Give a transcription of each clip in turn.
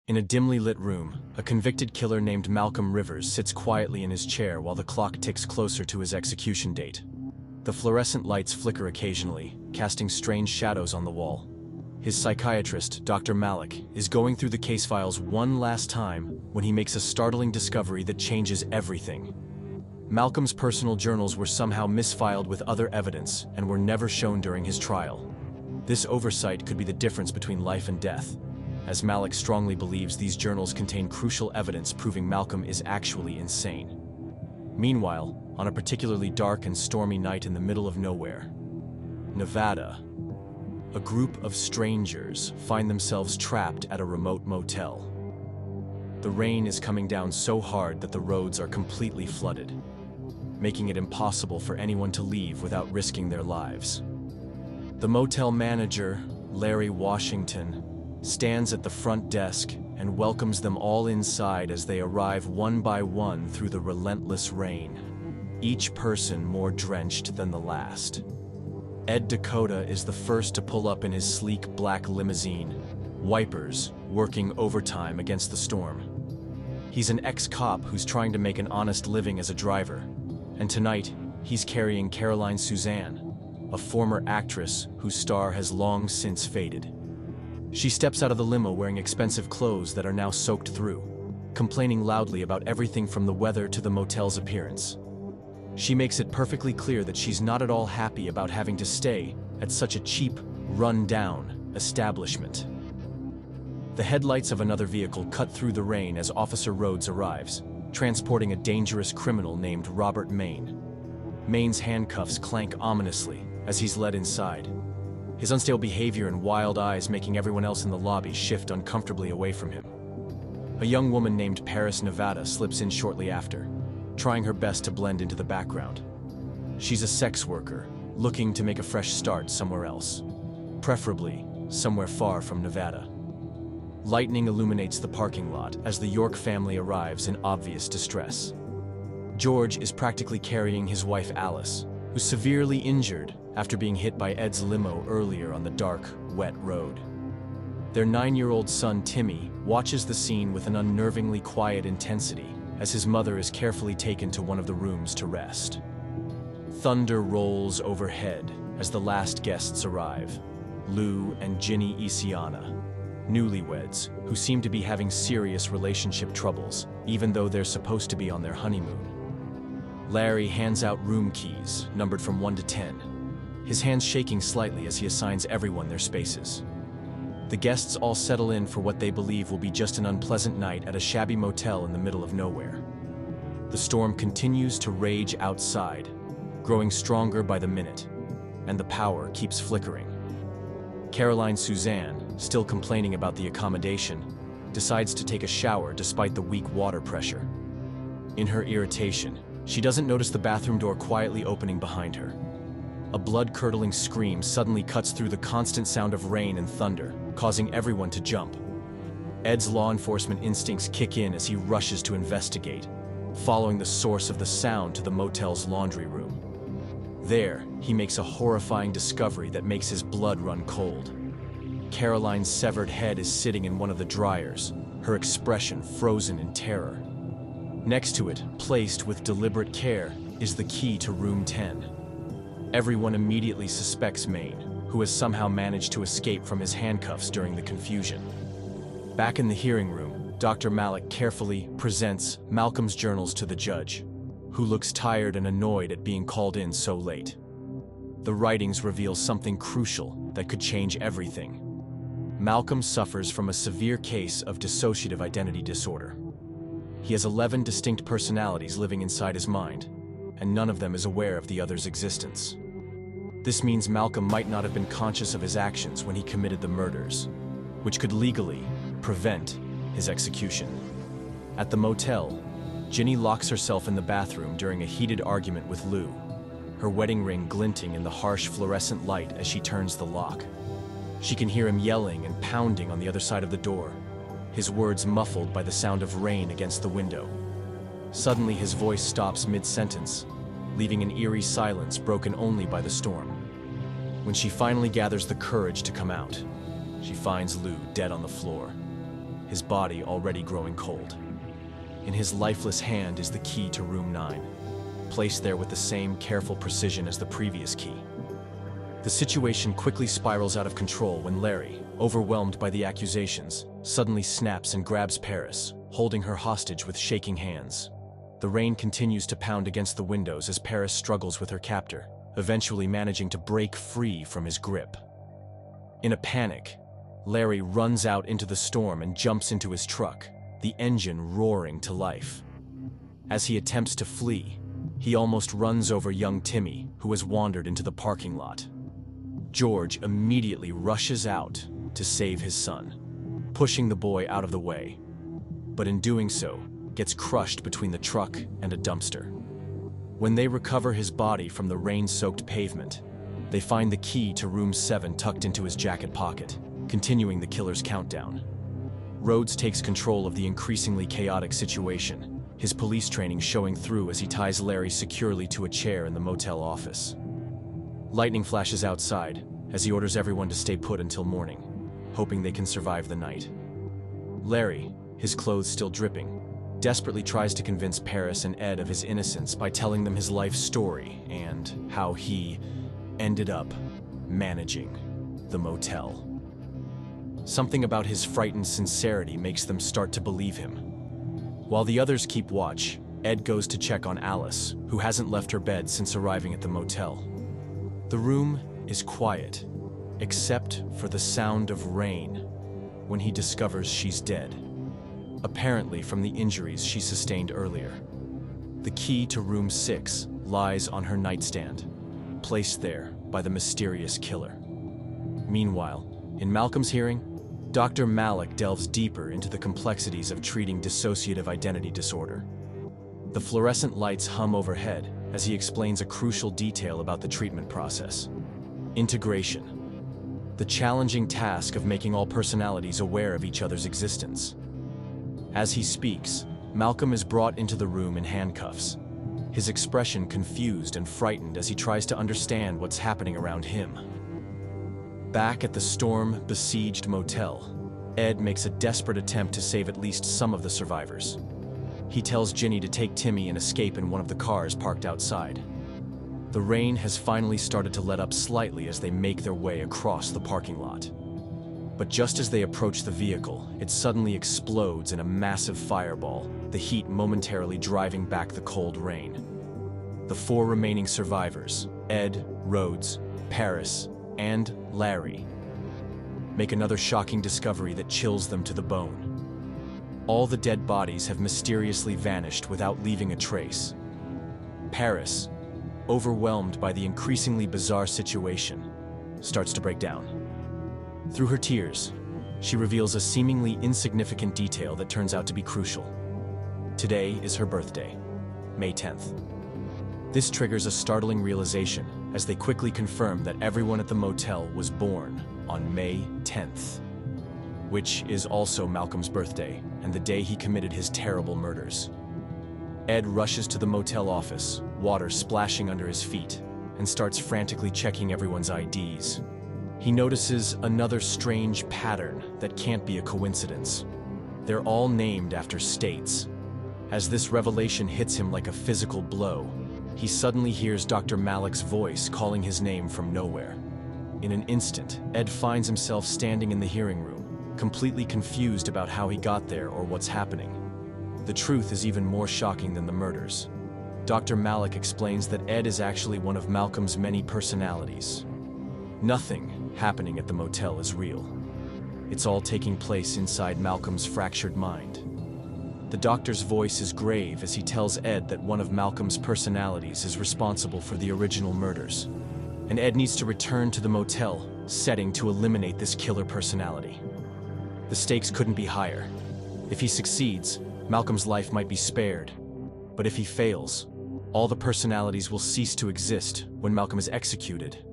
In a dimly lit room, a convicted killer named Malcolm Rivers sits quietly in his chair while the clock ticks closer to his execution date. The fluorescent lights flicker occasionally, casting strange shadows on the wall. His psychiatrist, Dr. Malik, is going through the case files one last time when he makes a startling discovery that changes everything. Malcolm's personal journals were somehow misfiled with other evidence and were never shown during his trial. This oversight could be the difference between life and death, as Malik strongly believes these journals contain crucial evidence proving Malcolm is actually insane. Meanwhile, on a particularly dark and stormy night in the middle of nowhere, Nevada, a group of strangers find themselves trapped at a remote motel. The rain is coming down so hard that the roads are completely flooded, making it impossible for anyone to leave without risking their lives. The motel manager, Larry Washington, stands at the front desk and welcomes them all inside as they arrive one by one through the relentless rain, each person more drenched than the last. Ed Dakota is the first to pull up in his sleek black limousine, wipers working overtime against the storm. He's an ex-cop who's trying to make an honest living as a driver, and tonight he's carrying Caroline Suzanne, a former actress whose star has long since faded. She steps out of the limo wearing expensive clothes that are now soaked through, complaining loudly about everything from the weather to the motel's appearance. She makes it perfectly clear that she's not at all happy about having to stay at such a cheap, run-down establishment. The headlights of another vehicle cut through the rain as Officer Rhodes arrives, transporting a dangerous criminal named Robert Maine. Maine's handcuffs clank ominously as he's led inside, his unstable behavior and wild eyes making everyone else in the lobby shift uncomfortably away from him. A young woman named Paris Nevada slips in shortly after, trying her best to blend into the background. She's a sex worker, looking to make a fresh start somewhere else, preferably somewhere far from Nevada. Lightning illuminates the parking lot as the York family arrives in obvious distress. George is practically carrying his wife Alice, who's severely injured after being hit by Ed's limo earlier on the dark, wet road. Their 9-year-old son Timmy watches the scene with an unnervingly quiet intensity as his mother is carefully taken to one of the rooms to rest. Thunder rolls overhead as the last guests arrive, Lou and Ginny Isiana, newlyweds who seem to be having serious relationship troubles, even though they're supposed to be on their honeymoon. Larry hands out room keys, numbered from 1 to 10, his hands shaking slightly as he assigns everyone their spaces. The guests all settle in for what they believe will be just an unpleasant night at a shabby motel in the middle of nowhere. The storm continues to rage outside, growing stronger by the minute, and the power keeps flickering. Caroline Suzanne, still complaining about the accommodation, decides to take a shower despite the weak water pressure. In her irritation, she doesn't notice the bathroom door quietly opening behind her. A blood-curdling scream suddenly cuts through the constant sound of rain and thunder, causing everyone to jump. Ed's law enforcement instincts kick in as he rushes to investigate, following the source of the sound to the motel's laundry room. There, he makes a horrifying discovery that makes his blood run cold. Caroline's severed head is sitting in one of the dryers, her expression frozen in terror. Next to it, placed with deliberate care, is the key to room 10. Everyone immediately suspects Maine, who has somehow managed to escape from his handcuffs during the confusion. Back in the hearing room, Dr. Malik carefully presents Malcolm's journals to the judge, who looks tired and annoyed at being called in so late. The writings reveal something crucial that could change everything. Malcolm suffers from a severe case of dissociative identity disorder. He has 11 distinct personalities living inside his mind, and none of them is aware of the other's existence. This means Malcolm might not have been conscious of his actions when he committed the murders, which could legally prevent his execution. At the motel, Ginny locks herself in the bathroom during a heated argument with Lou, her wedding ring glinting in the harsh fluorescent light as she turns the lock. She can hear him yelling and pounding on the other side of the door, his words muffled by the sound of rain against the window. Suddenly, his voice stops mid-sentence, leaving an eerie silence broken only by the storm. When she finally gathers the courage to come out, she finds Lou dead on the floor, his body already growing cold. In his lifeless hand is the key to room 9, placed there with the same careful precision as the previous key. The situation quickly spirals out of control when Larry, overwhelmed by the accusations, suddenly snaps and grabs Paris, holding her hostage with shaking hands. The rain continues to pound against the windows as Paris struggles with her captor, eventually managing to break free from his grip. In a panic, Larry runs out into the storm and jumps into his truck, the engine roaring to life. As he attempts to flee, he almost runs over young Timmy, who has wandered into the parking lot. George immediately rushes out to save his son, pushing the boy out of the way, but in doing so, gets crushed between the truck and a dumpster. When they recover his body from the rain-soaked pavement, they find the key to room 7 tucked into his jacket pocket, continuing the killer's countdown. Rhodes takes control of the increasingly chaotic situation, his police training showing through as he ties Larry securely to a chair in the motel office. Lightning flashes outside as he orders everyone to stay put until morning, hoping they can survive the night. Larry, his clothes still dripping, desperately tries to convince Paris and Ed of his innocence by telling them his life story and how he ended up managing the motel. Something about his frightened sincerity makes them start to believe him. While the others keep watch, Ed goes to check on Alice, who hasn't left her bed since arriving at the motel. The room is quiet, except for the sound of rain when he discovers she's dead, apparently from the injuries she sustained earlier. The key to room 6 lies on her nightstand, placed there by the mysterious killer. Meanwhile, in Malcolm's hearing, Dr. Malik delves deeper into the complexities of treating dissociative identity disorder. The fluorescent lights hum overhead as he explains a crucial detail about the treatment process: integration, the challenging task of making all personalities aware of each other's existence. As he speaks, Malcolm is brought into the room in handcuffs, his expression confused and frightened as he tries to understand what's happening around him. Back at the storm-besieged motel, Ed makes a desperate attempt to save at least some of the survivors. He tells Ginny to take Timmy and escape in one of the cars parked outside. The rain has finally started to let up slightly as they make their way across the parking lot. But just as they approach the vehicle, it suddenly explodes in a massive fireball, the heat momentarily driving back the cold rain. The 4 remaining survivors, Ed, Rhodes, Paris, and Larry, make another shocking discovery that chills them to the bone. All the dead bodies have mysteriously vanished without leaving a trace. Paris, overwhelmed by the increasingly bizarre situation, starts to break down. Through her tears, she reveals a seemingly insignificant detail that turns out to be crucial. Today is her birthday, May 10th. This triggers a startling realization as they quickly confirm that everyone at the motel was born on May 10th, which is also Malcolm's birthday and the day he committed his terrible murders. Ed rushes to the motel office, water splashing under his feet, and starts frantically checking everyone's IDs. He notices another strange pattern that can't be a coincidence. They're all named after states. As this revelation hits him like a physical blow, he suddenly hears Dr. Malik's voice calling his name from nowhere. In an instant, Ed finds himself standing in the hearing room, completely confused about how he got there or what's happening. The truth is even more shocking than the murders. Dr. Malik explains that Ed is actually one of Malcolm's many personalities. Nothing happening at the motel is real. It's all taking place inside Malcolm's fractured mind. The doctor's voice is grave as he tells Ed that one of Malcolm's personalities is responsible for the original murders, and Ed needs to return to the motel setting to eliminate this killer personality. The stakes couldn't be higher. If he succeeds, Malcolm's life might be spared. But if he fails, all the personalities will cease to exist when Malcolm is executed.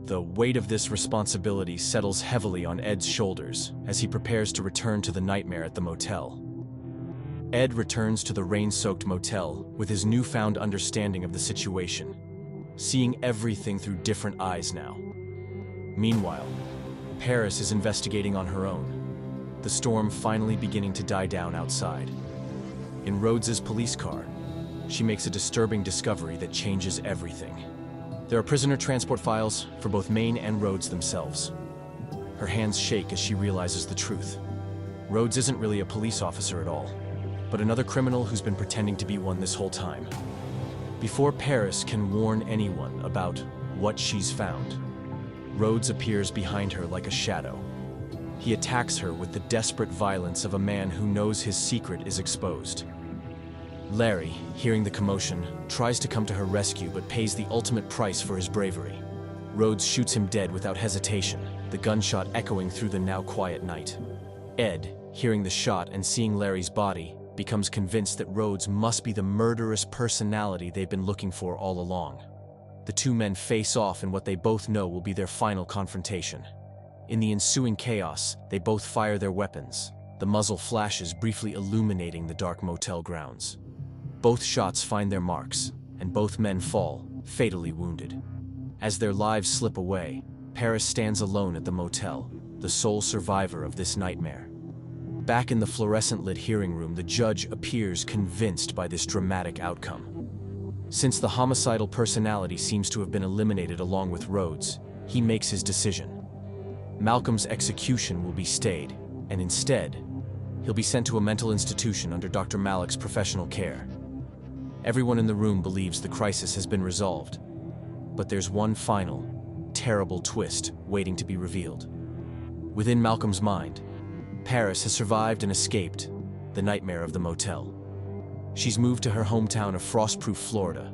The weight of this responsibility settles heavily on Ed's shoulders as he prepares to return to the nightmare at the motel. Ed returns to the rain-soaked motel with his newfound understanding of the situation, seeing everything through different eyes now. Meanwhile, Paris is investigating on her own. the storm finally beginning to die down outside. In Rhodes's police car, she makes a disturbing discovery that changes everything. There are prisoner transport files for both Maine and Rhodes themselves. Her hands shake as she realizes the truth. Rhodes isn't really a police officer at all, but another criminal who's been pretending to be one this whole time. Before Paris can warn anyone about what she's found, Rhodes appears behind her like a shadow. He attacks her with the desperate violence of a man who knows his secret is exposed. Larry, hearing the commotion, tries to come to her rescue but pays the ultimate price for his bravery. Rhodes shoots him dead without hesitation, the gunshot echoing through the now quiet night. Ed, hearing the shot and seeing Larry's body, becomes convinced that Rhodes must be the murderous personality they've been looking for all along. The two men face off in what they both know will be their final confrontation. In the ensuing chaos, they both fire their weapons, the muzzle flashes briefly illuminating the dark motel grounds. Both shots find their marks, and both men fall, fatally wounded. As their lives slip away, Paris stands alone at the motel, the sole survivor of this nightmare. Back in the fluorescent-lit hearing room, the judge appears convinced by this dramatic outcome. Since the homicidal personality seems to have been eliminated along with Rhodes, he makes his decision. Malcolm's execution will be stayed, and instead, he'll be sent to a mental institution under Dr. Malik's professional care. Everyone in the room believes the crisis has been resolved, but there's one final, terrible twist waiting to be revealed. Within Malcolm's mind, Paris has survived and escaped the nightmare of the motel. She's moved to her hometown of Frostproof, Florida,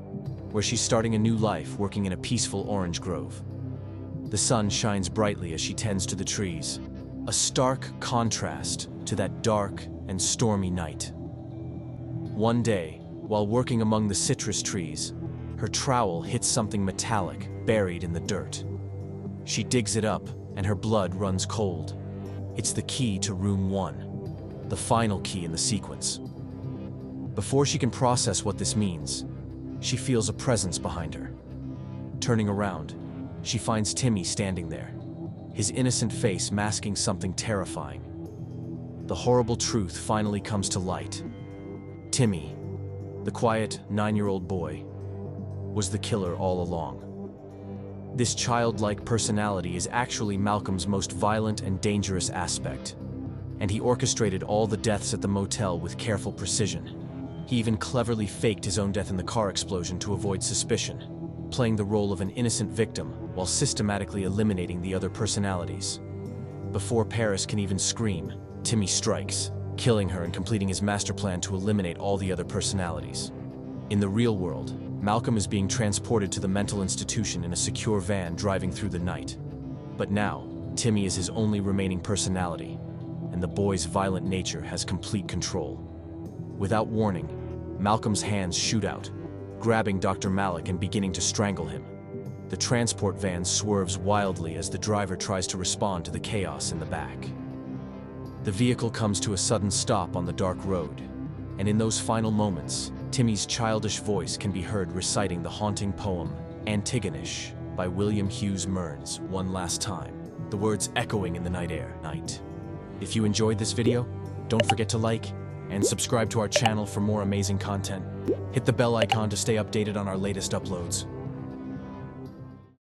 where she's starting a new life working in a peaceful orange grove. The sun shines brightly as she tends to the trees, a stark contrast to that dark and stormy night. One day, while working among the citrus trees, her trowel hits something metallic buried in the dirt. She digs it up, and her blood runs cold. It's the key to room 1, the final key in the sequence. Before she can process what this means, she feels a presence behind her. Turning around, she finds Timmy standing there, his innocent face masking something terrifying. The horrible truth finally comes to light. Timmy, the quiet 9-year-old boy, was the killer all along. This childlike personality is actually Malcolm's most violent and dangerous aspect, and he orchestrated all the deaths at the motel with careful precision. He even cleverly faked his own death in the car explosion to avoid suspicion, playing the role of an innocent victim while systematically eliminating the other personalities. Before Paris can even scream, Timmy strikes, killing her and completing his master plan to eliminate all the other personalities. In the real world, Malcolm is being transported to the mental institution in a secure van driving through the night. But now, Timmy is his only remaining personality, and the boy's violent nature has complete control. Without warning, Malcolm's hands shoot out, grabbing Dr. Malik and beginning to strangle him. The transport van swerves wildly as the driver tries to respond to the chaos in the back. The vehicle comes to a sudden stop on the dark road, and in those final moments, Timmy's childish voice can be heard reciting the haunting poem, Antigonish, by William Hughes Mearns, one last time, the words echoing in the night air. If you enjoyed this video, don't forget to like and subscribe to our channel for more amazing content. Hit the bell icon to stay updated on our latest uploads.